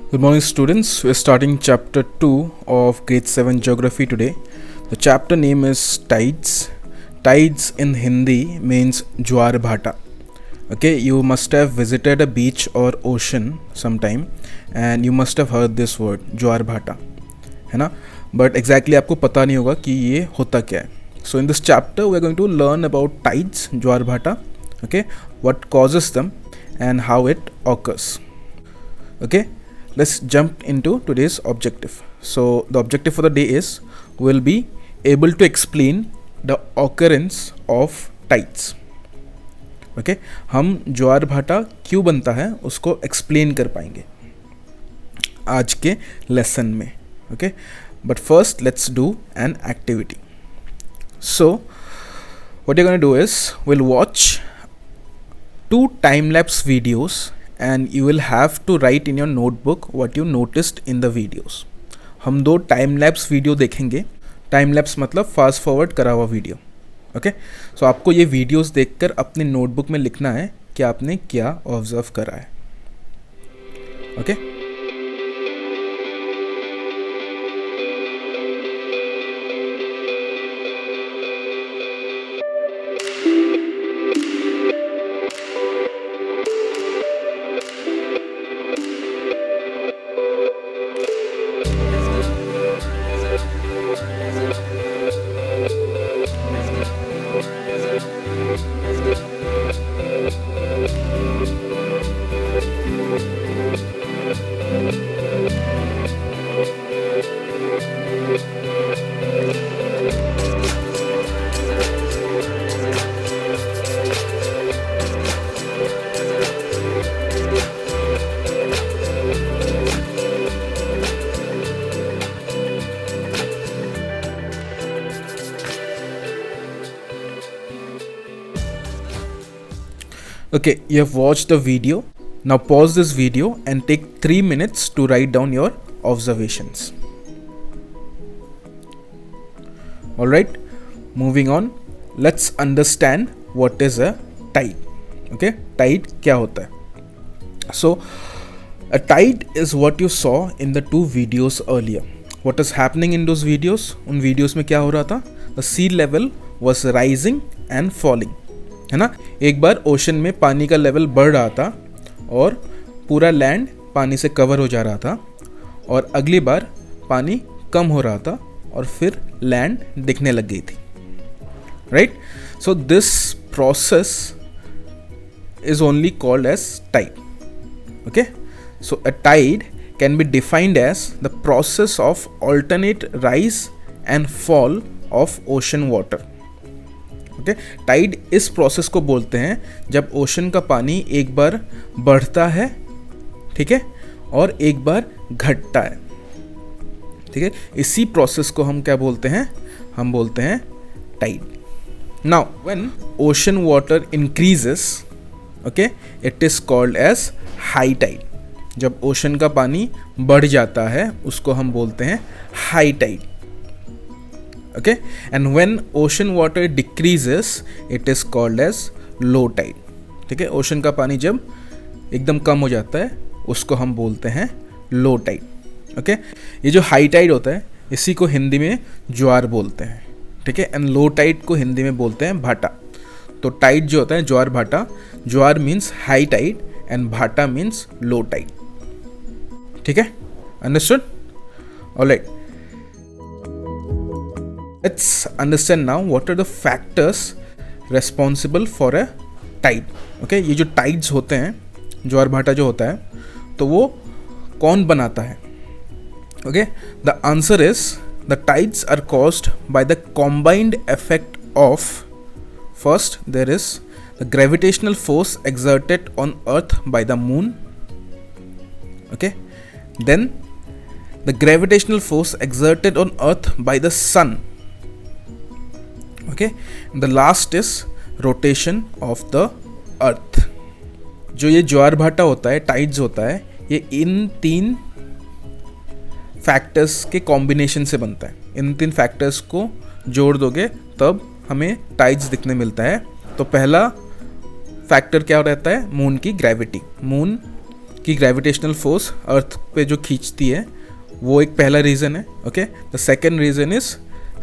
Good morning, students. We're starting chapter 2 of grade 7 geography today. The chapter name is Tides. Tides in Hindi means Jwar Bhata. Okay, you must have visited a beach or ocean sometime and you must have heard this word Jwar Bhata, है ना? But exactly आपको पता नहीं होगा कि ये होता क्या है. So in this chapter we are going to learn about tides, Jwar Bhata, okay, what causes them and how it occurs. Okay, let's jump into today's objective. So the objective for the day is we'll be able to explain the occurrence of tides. Okay, हम ज्वार भाटा क्यों बनता है उसको explain कर पाएंगे आज के लेसन में. Okay, but first let's do an activity. So what you're going to do is we'll watch 2 time-lapse videos and you will have to write in your notebook what you noticed in the videos. हम 2 time-lapse video देखेंगे. time-lapse मतलब fast forward करा हुआ video. Okay, सो आपको ये videos देखकर अपने notebook में लिखना है कि आपने क्या ऑब्जर्व करा है. Okay, okay, you have watched the video. Now pause this video and take 3 minutes to write down your observations. Alright, moving on, let's understand what is a tide. Okay, tide क्या होता है? So a tide is what you saw in the 2 videos earlier. What is happening in those videos? उन videos में क्या हो रहा था? The sea level was rising and falling, है ना. एक बार ओशन में पानी का लेवल बढ़ रहा था और पूरा लैंड पानी से कवर हो जा रहा था, और अगली बार पानी कम हो रहा था और फिर लैंड दिखने लग गई थी. Right, so this process is only called as tide. Okay, so a tide can be defined as the process of alternate rise and fall of ocean water. Okay, tide इस प्रोसेस को बोलते हैं जब ocean का पानी एक बार बढ़ता है, ठीक है, और एक बार घटता है. ठीक है, इसी प्रोसेस को हम क्या बोलते हैं? हम बोलते हैं tide. Now when ocean water increases, okay, it is called as high tide. जब ओशन का पानी बढ़ जाता है उसको हम बोलते हैं high tide. Okay, and when ocean water decreases it is called as low tide. ठीक है, ओशन का पानी जब एकदम कम हो जाता है उसको हम बोलते हैं लो टाइड. ओके, ये जो हाई टाइड होता है इसी को हिंदी में ज्वार बोलते हैं. ठीक है, एंड लो टाइड को हिंदी में बोलते हैं भाटा. तो टाइड जो होता है ज्वार भाटा, ज्वार मीन्स हाई टाइड एंड भाटा मीन्स लो टाइड. ठीक है, understood? Alright, let's understand now what are the factors responsible for a tide. Okay, ये जो tides होते हैं, ज्वार भाटा जो होता है, तो वो कौन बनाता है? Okay, the answer is the tides are caused by the combined effect of, first there is the gravitational force exerted on earth by the moon. Okay, then the gravitational force exerted on earth by the sun. Okay, the last is rotation of the earth. जो ये ज्वार भाटा होता है, tides होता है, ये इन 3 factors के combination से बनता है. इन 3 फैक्टर्स को जोड़ दोगे तब हमें टाइड्स दिखने मिलता है. तो पहला फैक्टर क्या रहता है? मून की ग्रेविटी. मून की ग्रेविटेशनल फोर्स अर्थ पे जो खींचती है वो एक पहला रीज़न है. Okay, the second reason is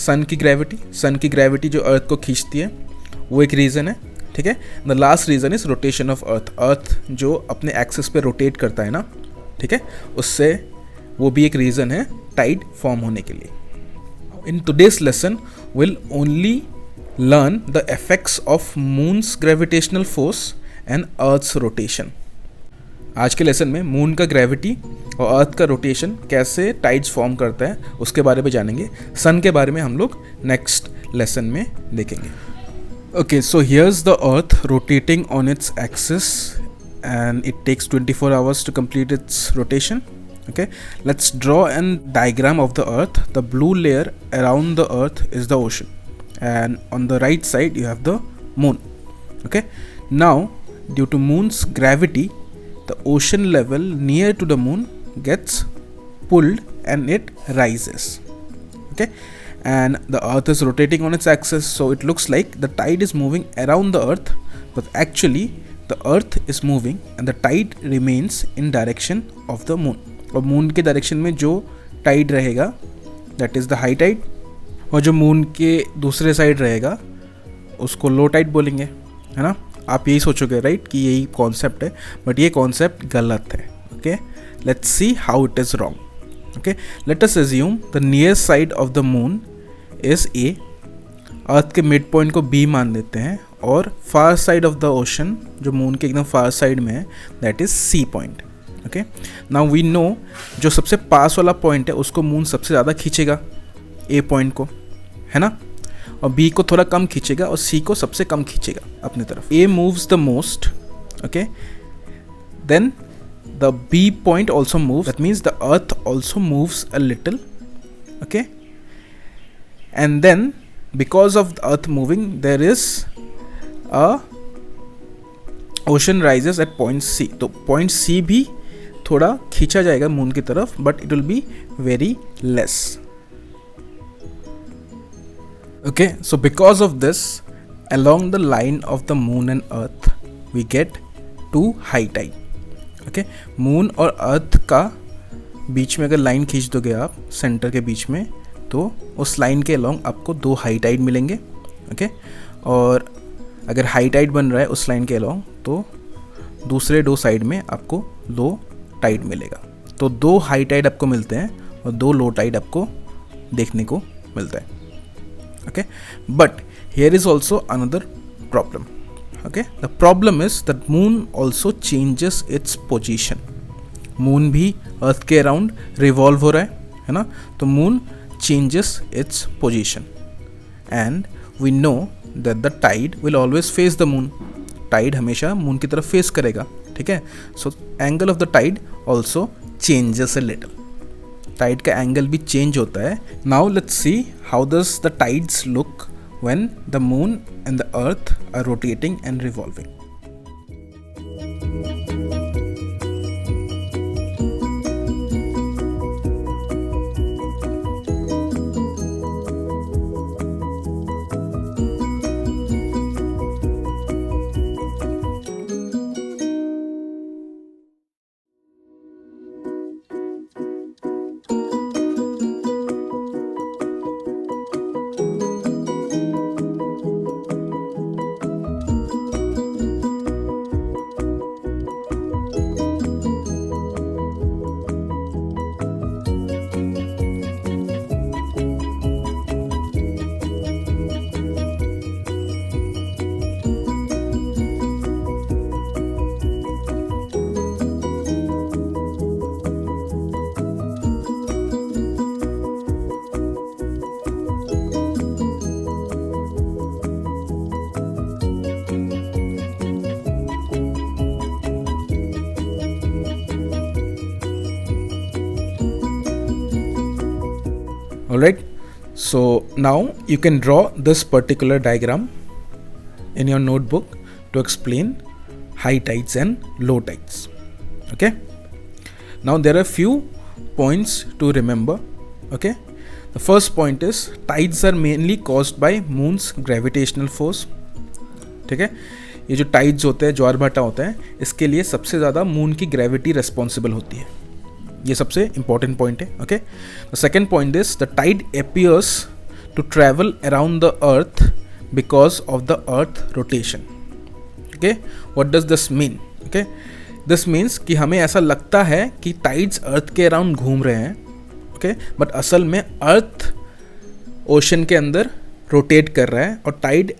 sun की ग्रेविटी जो अर्थ को खींचती है वो एक रीज़न है. ठीक है, the last reason is rotation of earth जो अपने एक्सिस पे रोटेट करता है ना, ठीक है, उससे वो भी एक रीज़न है टाइड फॉर्म होने के लिए. In today's lesson will only learn the effects of moon's gravitational force and earth's rotation. आज के लेसन में मून का ग्रेविटी और अर्थ का रोटेशन कैसे टाइड्स फॉर्म करता है उसके बारे में जानेंगे. सन के बारे में हम लोग नेक्स्ट लेसन में देखेंगे. Okay, so here's the earth rotating on its axis and it takes 24 hours to complete its rotation. Okay, let's draw a diagram of the earth. The blue layer around the earth is the ocean, and on the right side you have the moon. Okay, now due to moon's gravity, the ocean level near to the moon gets pulled and it rises. Okay, and the earth is rotating on its axis, so it looks like the tide is moving around the earth, but actually the earth is moving and the tide remains in direction of the moon. और moon के direction में जो tide रहेगा that is the high tide, और जो moon के दूसरे side रहेगा उसको लो टाइड बोलेंगे, है ना. आप यही सोचोगे राइट कि यही कॉन्सेप्ट है, बट ये कॉन्सेप्ट गलत है. Okay, let's see how it is wrong. Okay, let us assume the near side of the moon is A. Earth के मिड पॉइंट को बी मान लेते हैं, और far side of the ocean जो मून के एकदम फार साइड में है that is C point. Okay, now we know जो सबसे पास वाला पॉइंट है उसको मून सबसे ज़्यादा खींचेगा ए पॉइंट को, है ना, और बी को थोड़ा कम खींचेगा और सी को सबसे कम खींचेगा अपनी तरफ. A moves the most. Okay, then the B point also moves, that means the earth also moves a little. Okay, and then because of the earth moving there is a ocean rises at point C. तो point C भी थोड़ा खींचा जाएगा moon की तरफ, but it will be very less. Okay, so because of this along the line of the moon and earth we get two high tide. Okay, moon और अर्थ का बीच में अगर लाइन खींच दोगे आप सेंटर के बीच में, तो उस लाइन के अलोंग आपको दो हाई टाइड मिलेंगे. ओके, और अगर हाई टाइड बन रहा है उस लाइन के अलोंग तो दूसरे दो साइड में आपको लो टाइड मिलेगा. तो दो हाई टाइड आपको मिलते हैं और दो लो टाइड आपको देखने को मिलता है. Okay, but here is also another problem. Okay, the problem is that moon also changes its position. Moon भी अर्थ के अराउंड रिवॉल्व हो रहा है ना, तो moon changes its position, and we know that the tide will always face the moon. Tide हमेशा moon की तरफ फेस करेगा. ठीक है, so angle of the tide also changes a little. Tide का एंगल भी चेंज होता है. Now let's see how does the tides look when the moon and the earth are rotating and revolving. Alright, so now you can draw this particular diagram in your notebook to explain high tides and low tides. Okay, now there are few points to remember. Okay, the first point is tides are mainly caused by moon's gravitational force. ठीक है, ये जो tides होते हैं, ज्वार भाटा होता है, इसके लिए सबसे ज़्यादा मून की ग्रेविटी रिस्पॉन्सिबल होती है। ये सबसे इंपॉर्टेंट पॉइंट है। Okay, the second point is the tide appears to travel around the earth because of the earth rotation. Okay, what does this mean? Okay, this means कि हमें ऐसा लगता है कि टाइड्स अर्थ के अराउंड घूम रहे हैं, ओके, बट असल में अर्थ ओशन के अंदर रोटेट कर रहा है और टाइड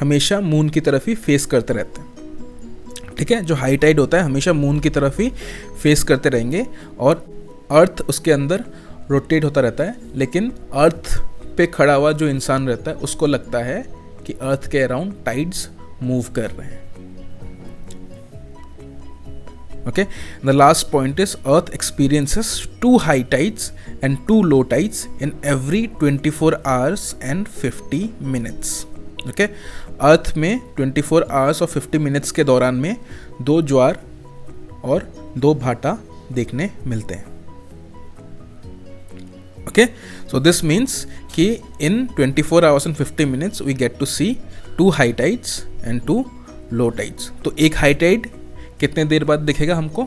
हमेशा मून की तरफ ही फेस करते रहते हैं। ठीक है, जो हाई टाइड होता है हमेशा मून की तरफ ही फेस करते रहेंगे और अर्थ उसके अंदर रोटेट होता रहता है, लेकिन अर्थ पे खड़ा हुआ जो इंसान रहता है उसको लगता है कि अर्थ के अराउंड टाइड्स मूव कर रहे हैं। Okay, the last point is Earth experiences 2 high tides and 2 low tides in every 24 hours and 50 minutes. Okay, Earth में 24 hours और 50 minutes के दौरान में 2 ज्वार और 2 भाटा देखने मिलते हैं। Okay, so this means कि in 24 hours and 50 minutes we get to see 2 high tides and 2 low tides. तो एक हाई टाइड कितने देर बाद दिखेगा हमको?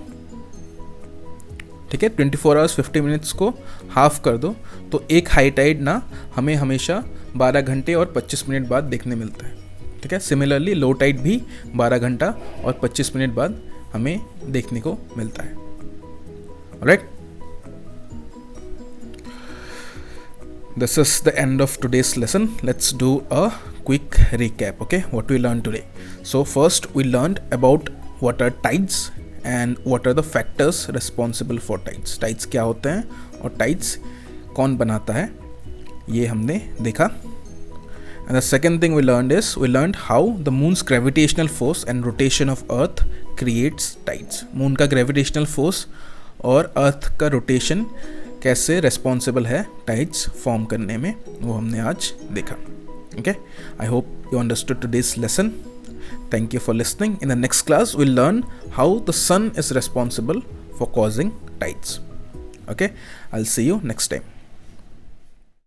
ठीक है, 24 आवर्स 50 मिनट्स को हाफ कर दो तो एक हाई टाइड ना हमें हमेशा 12 घंटे और 25 मिनट बाद देखने मिलता है। ठीक है, सिमिलरली लो टाइड भी 12 घंटा और 25 मिनट बाद हमें देखने को मिलता है। Alright, this is the end of today's lesson. Let's do a quick recap. Okay, what we learned today. So first we learned about what are tides and what are the factors responsible for tides. Tides क्या होते हैं और tides कौन बनाता है, ये हमने देखा. And the second thing we learned how the moon's gravitational force and rotation of earth creates tides. moon का gravitational force और earth का rotation कैसे responsible है tides form करने में, वो हमने आज देखा. Okay, I hope you understood today's lesson. Thank you for listening. In the next class, we'll learn how the sun is responsible for causing tides. Okay, I'll see you next time.